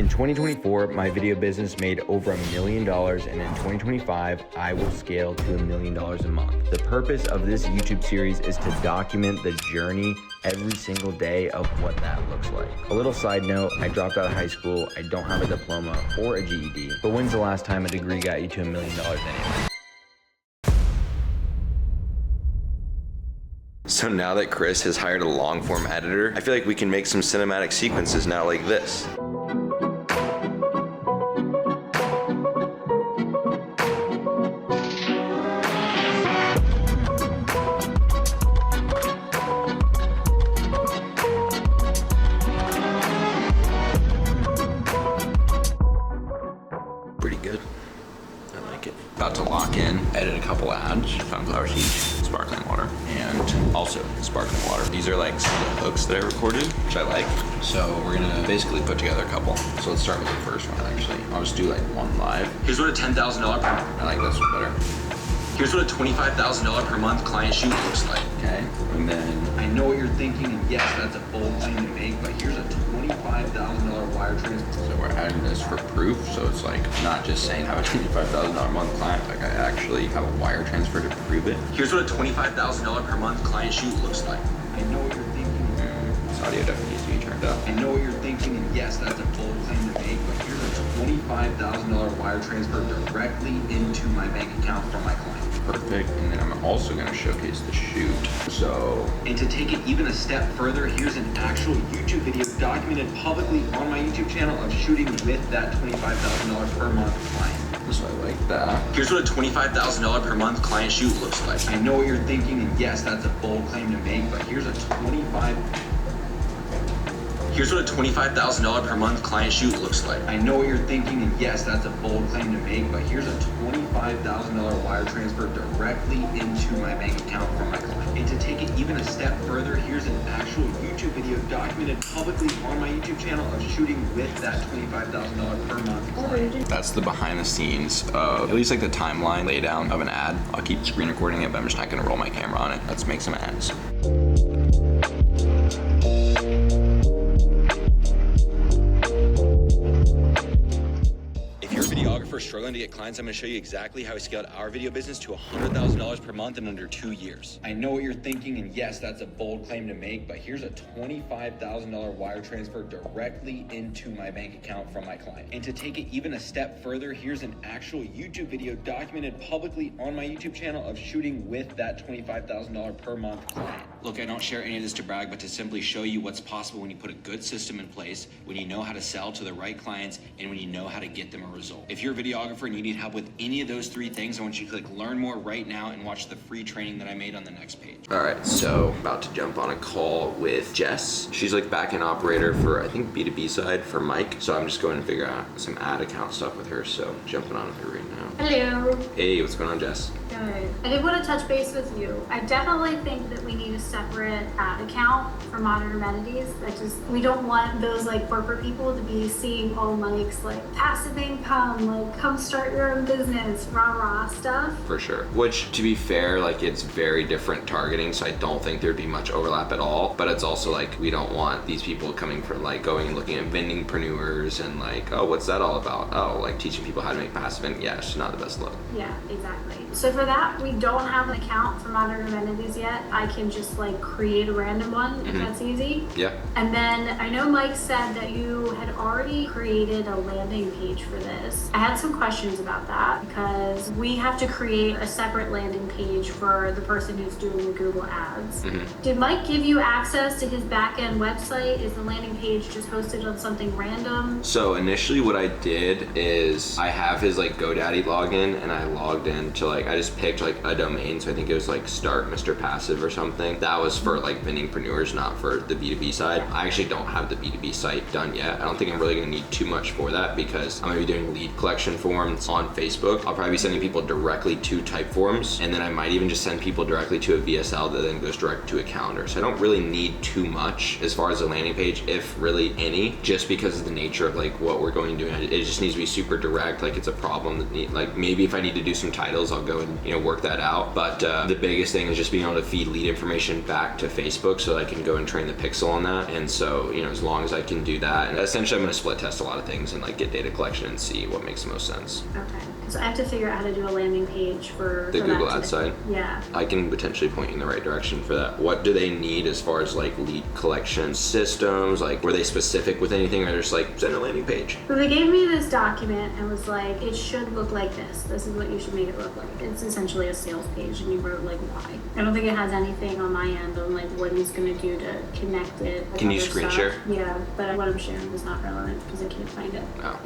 In 2024, my video business made over $1 million, and in 2025, I will scale to $1 million a month. The purpose of this YouTube series is to document the journey every single day of what that looks like. A little side note, I dropped out of high school. I don't have a diploma or a GED, but when's the last time a degree got you to $1 million anyway? So now that Chris has hired a long form editor, I feel like we can make some cinematic sequences now like this. Pretty good. I like it. About to lock in, edit a couple ads, sunflower seeds, sparkling water, and also sparkling water. These are like some of the hooks that I recorded, which I like. So we're gonna basically put together a couple. So let's start with the first one actually. I'll just do like one live. Here's what a $10,000 per month. I like this one better. Here's what a $25,000 per month client shoot looks like. Okay, and then I know what you're thinking, and yes, that's a bold claim to make, but here's a $25,000 wire transfer. So we're adding this for proof, so it's like not just saying I have a $25,000 a month client, like I actually have a wire transfer to prove it. Here's what a $25,000 per month client shoot looks like. I know what you're thinking. This audio definitely needs to be turned up. I know what you're thinking, and yes, that's a bold claim to make, but here's a $25,000 wire transfer directly into my bank account from my client. Perfect. And then I'm also going to showcase the shoot. So, and to take it even a step further, here's an actual YouTube video documented publicly on my YouTube channel of shooting with that $25,000 per month client. So I like that. Here's what a $25,000 per month client shoot looks like. I know what you're thinking, and yes, that's a bold claim to make, but here's what a $25,000 per month client shoot looks like. I know what you're thinking, and yes, that's a bold claim to make, but here's a $25,000 wire transfer directly into my bank account from my client. And to take it even a step further, here's an actual YouTube video documented publicly on my YouTube channel of shooting with that $25,000 per month client. That's the behind the scenes of at least like the timeline laydown of an ad. I'll keep screen recording it, but I'm just not gonna roll my camera on it. Let's make some ads. Struggling to get clients, I'm going to show you exactly how we scaled our video business to $100,000 per month in under 2 years. I know what you're thinking, and yes, that's a bold claim to make, but here's a $25,000 wire transfer directly into my bank account from my client. And to take it even a step further, here's an actual YouTube video documented publicly on my YouTube channel of shooting with that $25,000 per month client. Look, I don't share any of this to brag, but to simply show you what's possible when you put a good system in place, when you know how to sell to the right clients, and when you know how to get them a result. If you're a videographer and you need help with any of those three things, I want you to click learn more right now and watch the free training that I made on the next page. All right, so about to jump on a call with Jess. She's like back-end operator for, I think, B2B side for Mike. So I'm just going to figure out some ad account stuff with her. So jumping on with her right now. Hello. Hey, what's going on, Jess? Good. I did want to touch base with you. I definitely think that we need a separate ad account for Modern Amenities. We don't want those like corporate people to be seeing all Mike's like passive income, like come start your own business, rah stuff. For sure. Which, to be fair, like it's very different targeting, so I don't think there'd be much overlap at all. But it's also like we don't want these people coming from like going and looking at vendingpreneurs and like, oh, what's that all about? Oh, like teaching people how to make passive income. Yeah, it's not the best look. Yeah, exactly. So for that, we don't have an account for Modern Amenities yet. I can just like create a random one if that's easy. Yeah. And then I know Mike said that you had already created a landing page for this. I had some questions about that because we have to create a separate landing page for the person who's doing the Google ads. Did Mike give you access to his back-end website? Is the landing page just hosted on something random? So initially what I did is I have his like GoDaddy login, and I logged in to like, I just picked like a domain. So I think it was like Start Mr. Passive or something. That was for like vendingpreneurs, not for the B2B side. I actually don't have the B2B site done yet. I don't think I'm really gonna need too much for that because I'm gonna be doing lead collection forms on Facebook. I'll probably be sending people directly to Typeforms, and then I might even just send people directly to a VSL that then goes direct to a calendar. So I don't really need too much as far as a landing page, if really any, just because of the nature of like what we're going to do. It just needs to be super direct. Like it's a problem that like maybe if I need to do some titles, I'll go and work that out. But the biggest thing is just being able to feed lead information back to Facebook so that I can go and train the pixel on that. And so, as long as I can do that, and essentially I'm going to split test a lot of things and like get data collection and see what makes the most sense. Okay. So I have to figure out how to do a landing page for the Google Ads side. Yeah. I can potentially point you in the right direction for that. What do they need as far as like lead collection systems? Like, were they specific with anything, or just like send a landing page? So they gave me this document and was like, it should look like this. This is what you should make it look like. It's essentially a sales page, and you wrote like why. I don't think it has anything on my end on like what he's going to do to connect it. Can you screen share? Yeah, but what I'm sharing is not relevant because I can't find it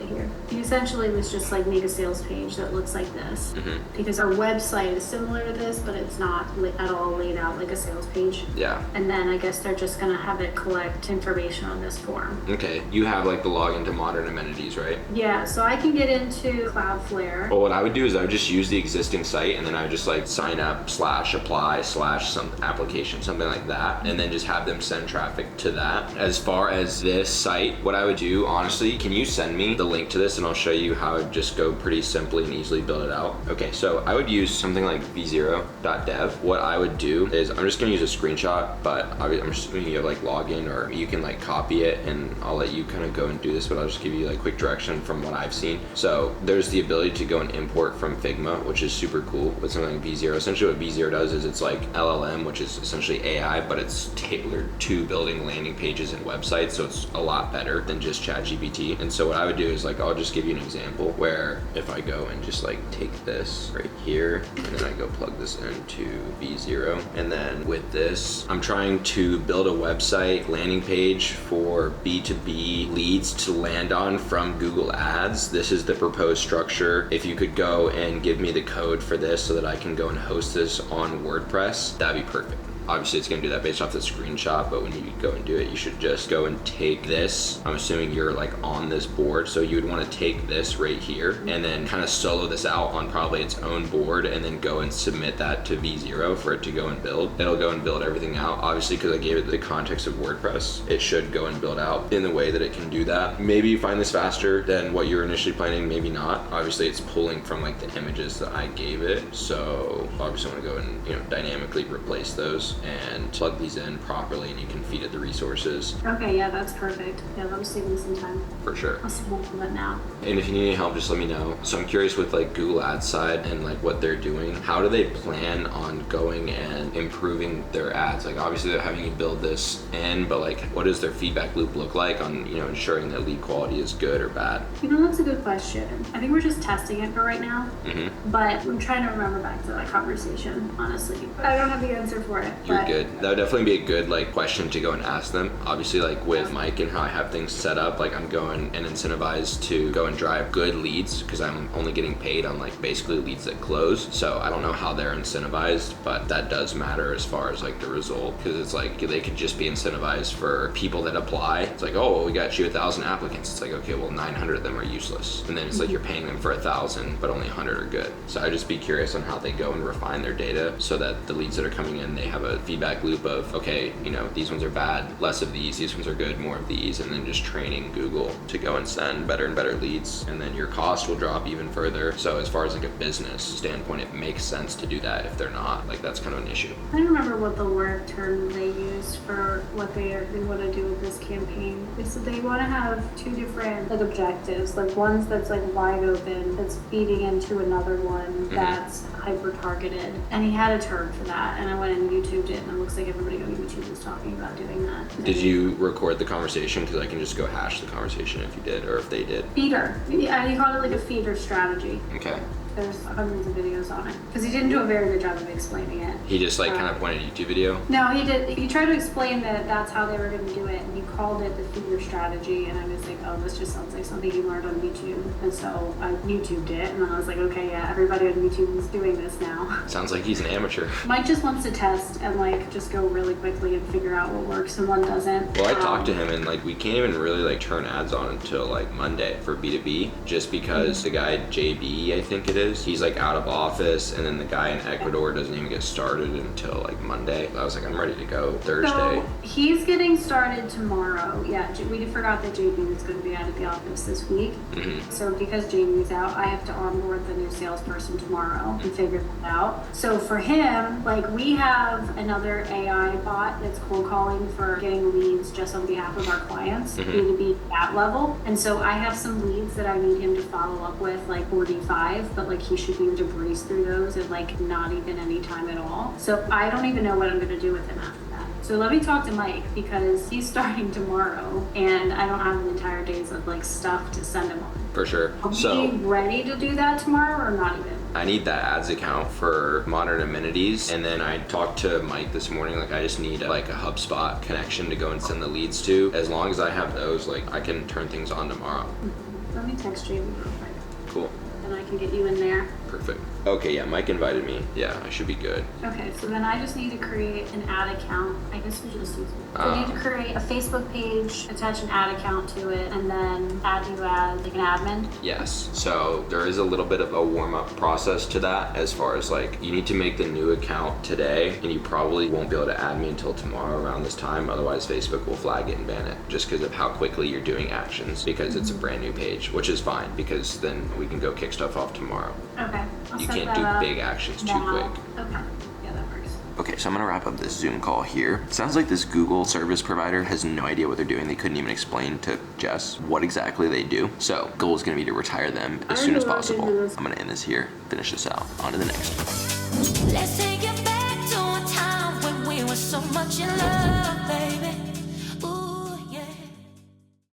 here. He essentially was just like make a sales page that looks like this, because our website is similar to this, but it's not at all laid out like a sales page. Yeah. And then I guess they're just going to have it collect information on this form. Okay. You have like the login to modern amenities, right? Yeah, so I can get into Cloudflare. Well, what I would do is I would just use the existing site, and then I would just like sign up /apply/ some application, something like that, and then just have them send traffic to that. As far as this site, what I would do, honestly, can you send me the link to this and I'll show you how I would just go pretty simply and easily build it out. Okay, so I would use something like v0.dev. What I would do is I'm just gonna use a screenshot, but I'm just gonna give like login, or you can like copy it and I'll let you kind of go and do this, but I'll just give you like quick direction from what I've seen. So there's the ability to go and import from Figma, which is super cool with something like v0. Essentially what v0 does is it's like LLM, which is essentially AI, but it's tailored to building landing pages and websites. So it's a lot better than just ChatGPT. And so what I would do is like, I'll just give you an example where if I go and just like take this right here, and then I go plug this into v0. And then with this, I'm trying to build a website landing page for B2B leads to land on from Google Ads. This is the proposed structure. If you could go and give me the code for this so that I can go and host this on WordPress, that'd be perfect. Obviously it's gonna do that based off the screenshot, but when you go and do it, you should just go and take this. I'm assuming you're like on this board, so you would wanna take this right here and then kind of solo this out on probably its own board, and then go and submit that to v0 for it to go and build. It'll go and build everything out. Obviously, because I gave it the context of WordPress, it should go and build out in the way that it can do that. Maybe you find this faster than what you were initially planning, maybe not. Obviously it's pulling from like the images that I gave it. So obviously I wanna go and dynamically replace those and plug these in properly, and you can feed it the resources. Okay, yeah, that's perfect. Yeah, that'll save me some time. For sure. I'll submit that now. And if you need any help, just let me know. So I'm curious with like Google Ads side and like what they're doing. How do they plan on going and improving their ads? Like obviously they're having you build this in, but like what does their feedback loop look like on ensuring that lead quality is good or bad? That's a good question. I think we're just testing it for right now. But I'm trying to remember back to that conversation, honestly. I don't have the answer for it. You're good. That would definitely be a good like question to go and ask them. Obviously, like with Mike and how I have things set up, like I'm going and incentivized to go and drive good leads because I'm only getting paid on like basically leads that close. So I don't know how they're incentivized, but that does matter as far as like the result, because it's like they could just be incentivized for people that apply. It's like, oh, well, we got you 1,000 applicants. It's like, okay, well 900 of them are useless, and then it's like you're paying them for 1,000, but only 100 are good. So I'd just be curious on how they go and refine their data so that the leads that are coming in, they have a feedback loop of, okay, these ones are bad, less of these ones are good, more of these, and then just training Google to go and send better and better leads, and then your cost will drop even further. So as far as like a business standpoint, it makes sense to do that. If they're not, like that's kind of an issue. I don't remember what the word term they used for what they want to do with this campaign. They said they want to have two different like objectives, like one's that's like wide open, that's feeding into another one that's hyper targeted, and he had a term for that, and I went and YouTubed it, and it looks like everybody on YouTube was talking about doing that. Did you record the conversation? Because I can just go hash the conversation if you did, or if they did. Feeder. Yeah, he called it like a feeder strategy. Okay. There's hundreds of videos on it because he didn't do a very good job of explaining it. He just like kind of pointed a YouTube video? No, he did. He tried to explain that that's how they were going to do it, and he called it the feeder strategy, and I was like, oh, this just sounds like something he learned on YouTube. And so I YouTubed it, and then I was like, okay, yeah, everybody on YouTube is doing this now. Sounds like he's an amateur. Mike just wants to test and like just go really quickly and figure out what works and what doesn't. Well, I talked to him, and like we can't even really like turn ads on until like Monday for B2B, just because the guy JB, I think it is. He's like out of office, and then the guy in Ecuador doesn't even get started until like Monday. I was like, I'm ready to go Thursday. So he's getting started tomorrow. Yeah, we forgot that Jamie was going to be out of the office this week. So because Jamie's out, I have to onboard the new salesperson tomorrow and figure that out. So for him, like we have another AI bot that's cold calling for getting leads just on behalf of our clients, B2B at level. And so I have some leads that I need him to follow up with, like 45, but like he should be able to breeze through those at like not even any time at all. So I don't even know what I'm going to do with him after that. So let me talk to Mike because he's starting tomorrow and I don't have an entire days of like stuff to send him on. For sure. Are So we ready to do that tomorrow or not even? I need that ads account for Modern Amenities, and then I talked to Mike this morning, like I just need like a HubSpot connection to go and send the leads to. As long as I have those, like I can turn things on tomorrow. Let me text Jamie real quick. Cool. And I can get you in there. Perfect. Okay, yeah, Mike invited me. Yeah, I should be good. Okay, so then I just need to create an ad account. I guess we just use it. So I need to create a Facebook page, attach an ad account to it, and then add you as like an admin. Yes. So there is a little bit of a warm-up process to that, as far as like you need to make the new account today, and you probably won't be able to add me until tomorrow around this time. Otherwise, Facebook will flag it and ban it just because of how quickly you're doing actions, because it's a brand new page, which is fine because then we can go kick stuff off tomorrow. Okay. You can't do big actions too quick. Okay. Yeah, that works. Okay, so I'm gonna wrap up this Zoom call here. It sounds like this Google service provider has no idea what they're doing. They couldn't even explain to Jess what exactly they do. So goal is gonna be to retire them as soon as possible. I'm gonna end this here, finish this out. On to the next. Let's take it back to a time when we were so much in love.